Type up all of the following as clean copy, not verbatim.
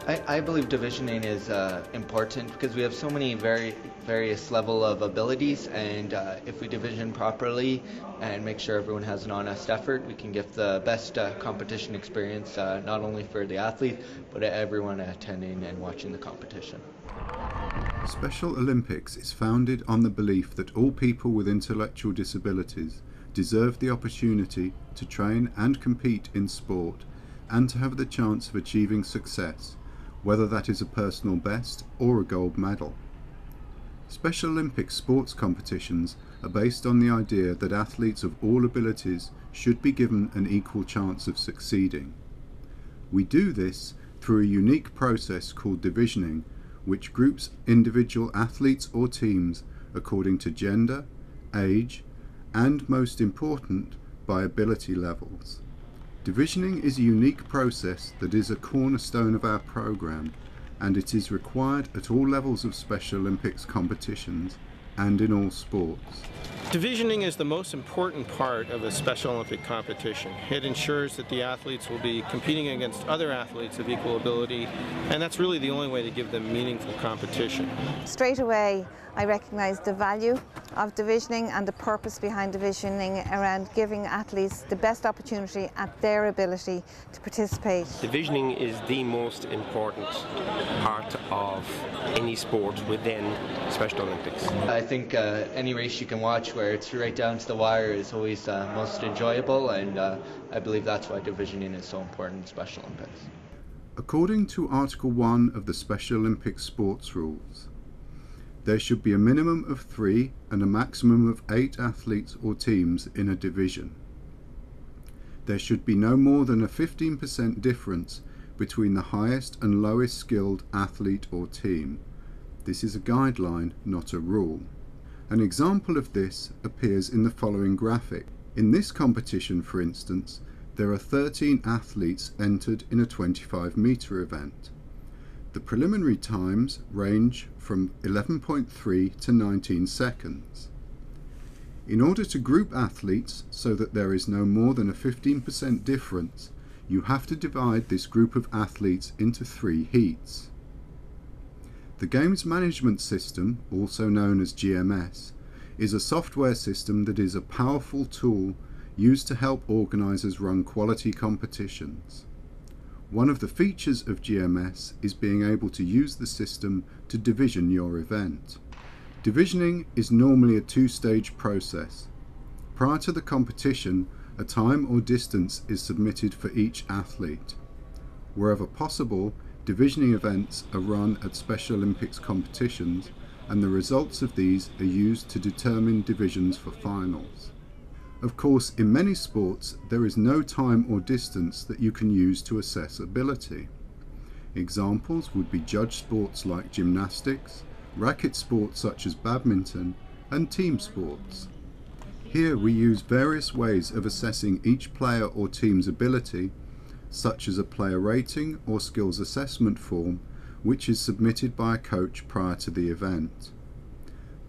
I believe divisioning is important because we have so many various level of abilities, and if we division properly and make sure everyone has an honest effort, we can give the best competition experience not only for the athlete but everyone attending and watching the competition. Special Olympics is founded on the belief that all people with intellectual disabilities deserve the opportunity to train and compete in sport and to have the chance of achieving success, whether that is a personal best or a gold medal. Special Olympics sports competitions are based on the idea that athletes of all abilities should be given an equal chance of succeeding. We do this through a unique process called divisioning, which groups individual athletes or teams according to gender, age, and most important, by ability levels. Divisioning is a unique process that is a cornerstone of our program, and it is required at all levels of Special Olympics competitions and in all sports. Divisioning is the most important part of a Special Olympic competition. It ensures that the athletes will be competing against other athletes of equal ability, and that's really the only way to give them meaningful competition. Straight away, I recognise the value of divisioning and the purpose behind divisioning around giving athletes the best opportunity at their ability to participate. Divisioning is the most important part of any sport within Special Olympics. I think any race you can watch where it's right down to the wire is always most enjoyable, and I believe that's why divisioning is so important in Special Olympics. According to Article 1 of the Special Olympics sports rules, there should be a minimum of 3 and a maximum of 8 athletes or teams in a division. There should be no more than a 15% difference between the highest and lowest skilled athlete or team. This is a guideline, not a rule. An example of this appears in the following graphic. In this competition, for instance, there are 13 athletes entered in a 25-metre event. The preliminary times range from 11.3 to 19 seconds. In order to group athletes so that there is no more than a 15% difference, you have to divide this group of athletes into 3 heats. The Games Management System, also known as GMS, is a software system that is a powerful tool used to help organisers run quality competitions. One of the features of GMS is being able to use the system to division your event. Divisioning is normally a 2-stage process. Prior to the competition, a time or distance is submitted for each athlete. Wherever possible, divisioning events are run at Special Olympics competitions, and the results of these are used to determine divisions for finals. Of course, in many sports, there is no time or distance that you can use to assess ability. Examples would be judge sports like gymnastics, racket sports such as badminton, and team sports. Here we use various ways of assessing each player or team's ability, such as a player rating or skills assessment form, which is submitted by a coach prior to the event.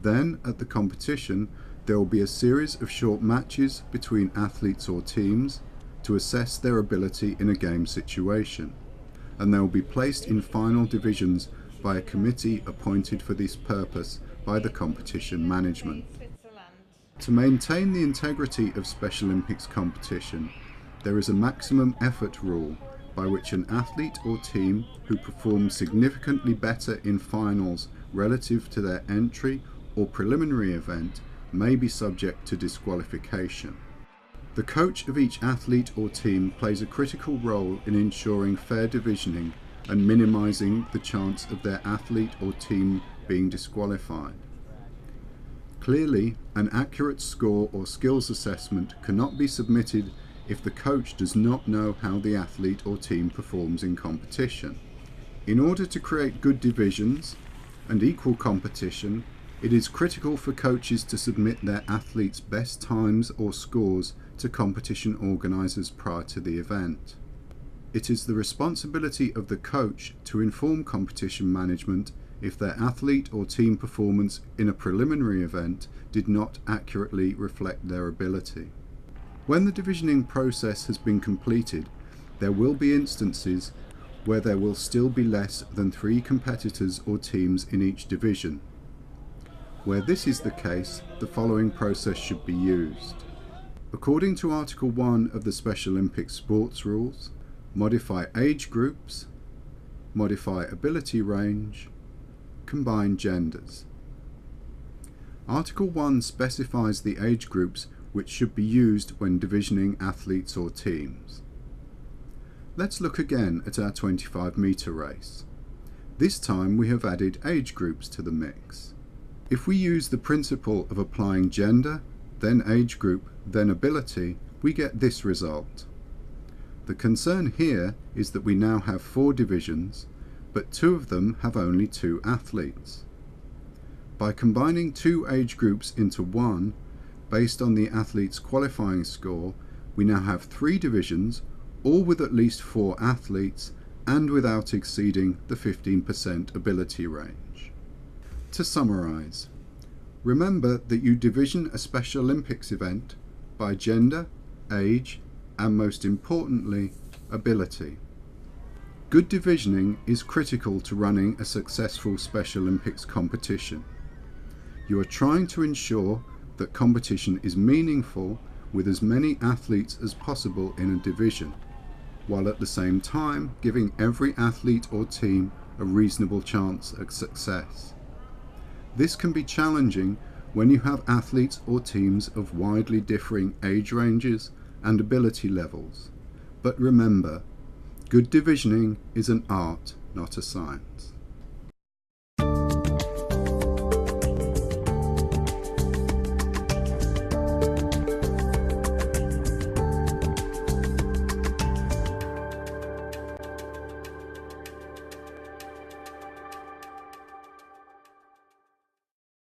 Then, at the competition, there will be a series of short matches between athletes or teams to assess their ability in a game situation, and they will be placed in final divisions by a committee appointed for this purpose by the competition management. To maintain the integrity of Special Olympics competition, there is a maximum effort rule by which an athlete or team who performs significantly better in finals relative to their entry or preliminary event may be subject to disqualification. The coach of each athlete or team plays a critical role in ensuring fair divisioning and minimizing the chance of their athlete or team being disqualified. Clearly, an accurate score or skills assessment cannot be submitted if the coach does not know how the athlete or team performs in competition. In order to create good divisions and equal competition, it is critical for coaches to submit their athletes' best times or scores to competition organisers prior to the event. It is the responsibility of the coach to inform competition management if their athlete or team performance in a preliminary event did not accurately reflect their ability. When the divisioning process has been completed, there will be instances where there will still be less than 3 competitors or teams in each division. Where this is the case, the following process should be used. According to Article 1 of the Special Olympics sports rules, modify age groups, modify ability range, combine genders. Article 1 specifies the age groups which should be used when divisioning athletes or teams. Let's look again at our 25-metre race. This time we have added age groups to the mix. If we use the principle of applying gender, then age group, then ability, we get this result. The concern here is that we now have 4 divisions, but 2 of them have only 2 athletes. By combining 2 age groups into one, based on the athlete's qualifying score, we now have 3 divisions, all with at least 4 athletes and without exceeding the 15% ability range. To summarise, remember that you division a Special Olympics event by gender, age, and most importantly, ability. Good divisioning is critical to running a successful Special Olympics competition. You are trying to ensure that competition is meaningful with as many athletes as possible in a division, while at the same time giving every athlete or team a reasonable chance at success. This can be challenging when you have athletes or teams of widely differing age ranges and ability levels. But remember, good divisioning is an art, not a science.